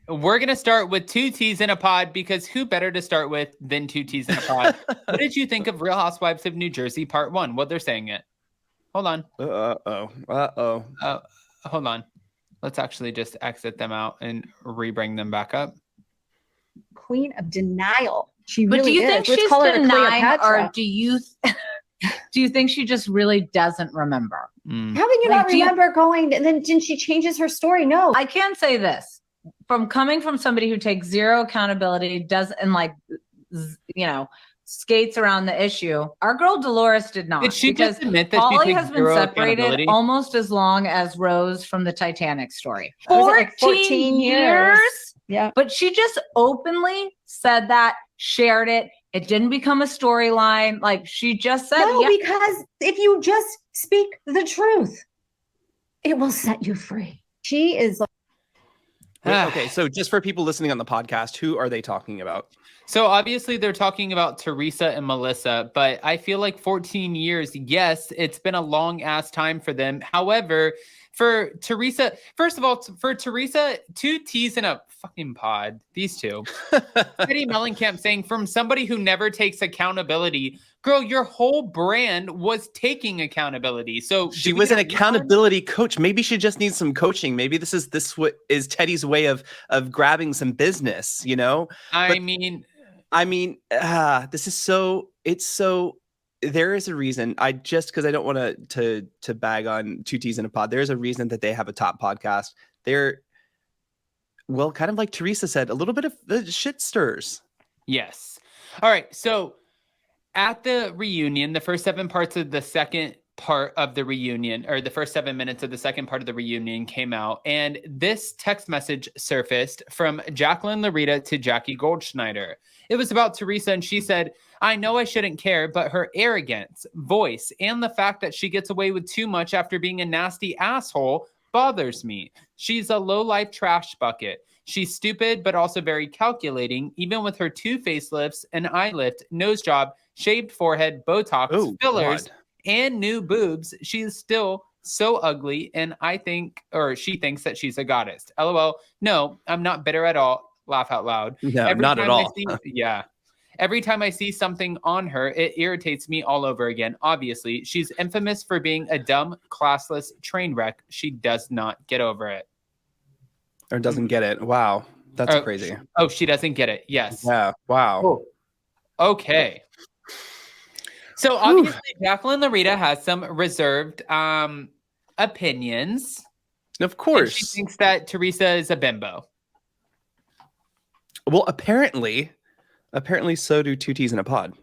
we're going to start with two T's in a pod because who better to start with than two T's in a pod? What did you think of Real Housewives of New Jersey Part 1? What they're saying it. Hold on. Hold on. Let's actually just exit them out and re-bring them back up. Queen of denial. She but really do you is. think Let's she's call her denying, Cleopatra. or do you think she just really doesn't remember? How can you not remember going? And then she changes her story? No, I can say this from coming from somebody who takes zero accountability, skates around the issue. Our girl Dolores did not. Did she just admit that Pauly has been separated almost as long as Rose from the Titanic story. 14 years. Yeah. But she just openly said that, shared it. It didn't become a storyline. Like she just said, because if you just speak the truth, it will set you free. She is okay, so just for people listening on the podcast, who are they talking about? So obviously they're talking about Teresa and Melissa, but I feel like 14 years, yes, it's been a long ass time for them. However, for Teresa, first of all, for Teresa, two T's in a fucking pod, these two. Eddie Mellencamp saying, from somebody who never takes accountability, girl, your whole brand was taking accountability. So she was an accountability coach. Maybe she just needs some coaching. Maybe this is Teddy's way of grabbing some business, you know? I mean, this is so there is a reason. Because I don't want to bag on two T's in a pod. There's a reason that they have a top podcast. They're, well, kind of like Teresa said, a little bit of the shit stirs. Yes. All right. So at the reunion, the first 7 parts of the second part of the reunion, or the first 7 minutes of the second part of the reunion came out. And this text message surfaced from Jacqueline Larita to Jackie Goldschneider. It was about Teresa, and she said, I know I shouldn't care, but her arrogance, voice, and the fact that she gets away with too much after being a nasty asshole bothers me. She's a low-life trash bucket. She's stupid, but also very calculating, even with her 2 facelifts, an eye lift, nose job, shaved forehead, Botox, fillers, and new boobs. She's still so ugly, and she thinks that she's a goddess. LOL. No, I'm not bitter at all. Laugh out loud. No, not at all. Every time I see something on her, it irritates me all over again. Obviously, she's infamous for being a dumb, classless train wreck. She does not get over it. Or doesn't get it. Wow. That's crazy. Oh, she doesn't get it. Yes. Yeah. Wow. Oh. Okay. So obviously, Jacqueline Larita has some reserved opinions. Of course. She thinks that Teresa is a bimbo. Well, apparently so do two T's in a pod.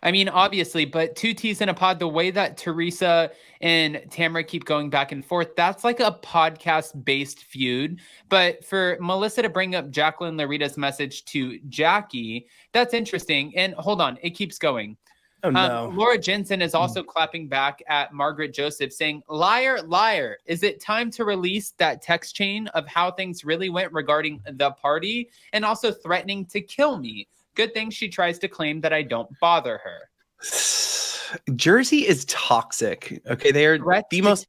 I mean, obviously, but two T's in a pod, the way that Teresa and Tamara keep going back and forth, that's like a podcast-based feud. But for Melissa to bring up Jacqueline Larita's message to Jackie, that's interesting. And hold on, it keeps going. Oh, no. Laura Jensen is also clapping back at Margaret Joseph saying, liar, liar, is it time to release that text chain of how things really went regarding the party and also threatening to kill me? Good thing she tries to claim that I don't bother her. Jersey is toxic. Okay, they are the most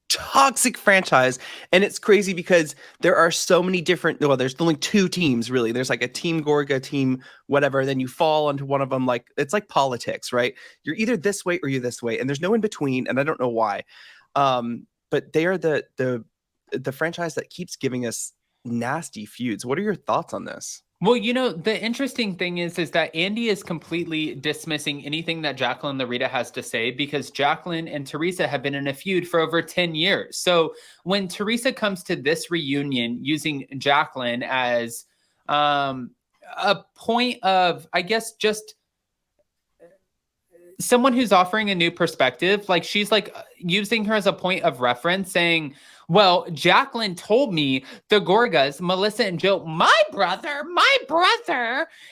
toxic franchise. And it's crazy because there are so many different, there's only 2 teams really. There's like a team Gorga, team whatever. Then you fall into one of them. Like, it's like politics, right? You're either this way or you're this way. And there's no in between. And I don't know why. But they are the franchise that keeps giving us nasty feuds. What are your thoughts on this? Well, the interesting thing is that Andy is completely dismissing anything that Jacqueline Larita has to say because Jacqueline and Teresa have been in a feud for over 10 years. So when Teresa comes to this reunion using Jacqueline as a point of, I guess, just someone who's offering a new perspective, like she's like using her as a point of reference saying, well, Jacqueline told me the Gorgas, Melissa and Joe, my brother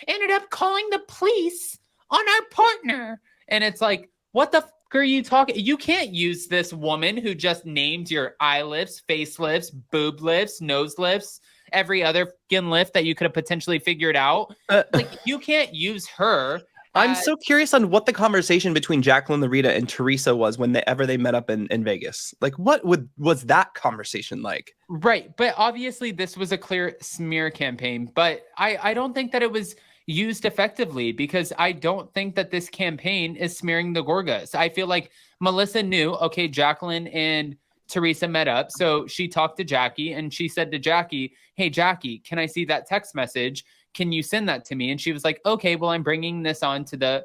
ended up calling the police on our partner. And it's like, what the fuck are you talking? You can't use this woman who just named your eye lifts, face lifts, boob lifts, nose lifts, every other skin lift that you could have potentially figured out. Like, you can't use her I'm so curious on what the conversation between Jacqueline, Larita, and Teresa was when they met up in Vegas. Like, was that conversation like? Right. But obviously this was a clear smear campaign, but I don't think that it was used effectively, because I don't think that this campaign is smearing the Gorgas. I feel like Melissa knew, okay, Jacqueline and Teresa met up. So she talked to Jackie and she said to Jackie, hey, Jackie, can I see that text message? Can you send that to me? And she was like, okay, well, I'm bringing this on to the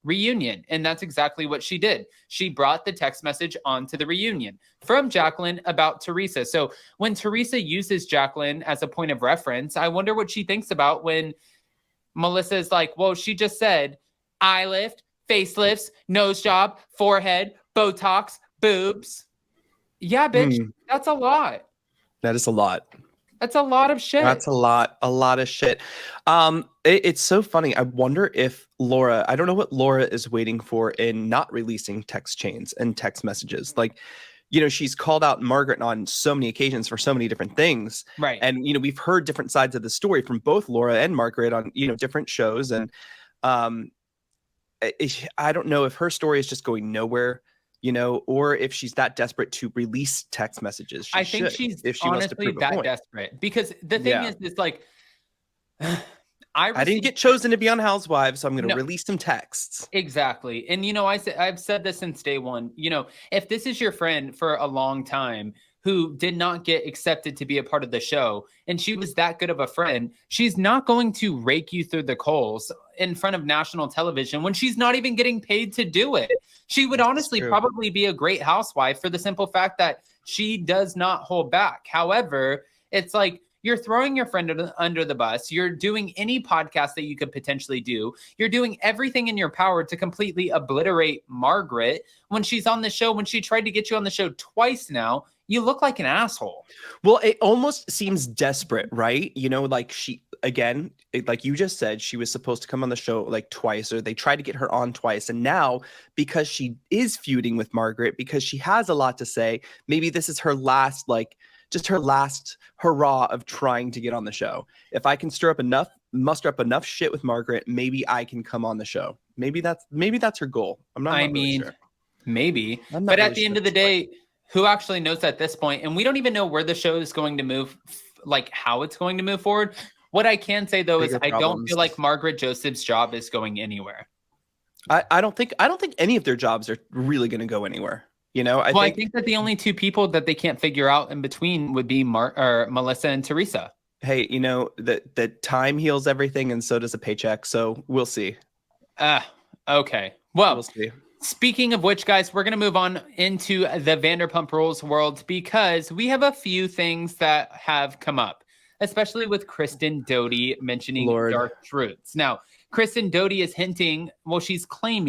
reunion. And that's exactly what she did. She brought the text message onto the reunion from Jacqueline about Teresa. So when Teresa uses Jacqueline as a point of reference, I wonder what she thinks about when Melissa is like, well, she just said eye lift, facelifts, nose job, forehead, Botox, boobs. Yeah, bitch, that's a lot. That is a lot. That's a lot of shit. That's a lot of shit. It's so funny. I wonder if Laura, I don't know what Laura is waiting for in not releasing text chains and text messages. Like, you know, she's called out Margaret on so many occasions for so many different things. Right. And, you know, we've heard different sides of the story from both Laura and Margaret on, you know, different shows. And I don't know if her story is just going nowhere, you know, or if she's that desperate to release text messages. I think she's if she honestly wants to that desperate, because the thing is like, I didn't get chosen to be on Housewives, so I'm going to release some texts. Exactly. And, you know, I've said this since day one, you know, if this is your friend for a long time who did not get accepted to be a part of the show, and she was that good of a friend, she's not going to rake you through the coals in front of national television when she's not even getting paid to do it. She would honestly probably be a great housewife for the simple fact that she does not hold back. However, it's like, you're throwing your friend under the bus. You're doing any podcast that you could potentially do. You're doing everything in your power to completely obliterate Margaret when she's on the show. When she tried to get you on the show twice now, you look like an asshole. Well, it almost seems desperate, right? You know, like like you just said, she was supposed to come on the show like twice, or they tried to get her on twice. And now, because she is feuding with Margaret, because she has a lot to say, maybe this is her last, just her last hurrah of trying to get on the show. If I can muster up enough shit with Margaret, maybe I can come on the show. Maybe that's her goal. Maybe. But at the end of the day, who actually knows at this point? And we don't even know where the show is going to move, like how it's going to move forward. What I can say though is I don't feel like Margaret Joseph's job is going anywhere. I don't think any of their jobs are really going to go anywhere. You know, I think that the only two people that they can't figure out in between would be Melissa and Teresa. Hey, you know, the time heals everything, and so does a paycheck. So we'll see. Okay. Well, we'll see. Speaking of which, guys, we're going to move on into the Vanderpump Rules world, because we have a few things that have come up, especially with Kristen Doute mentioning dark truths. Now, Kristen Doute is hinting, well, she's claiming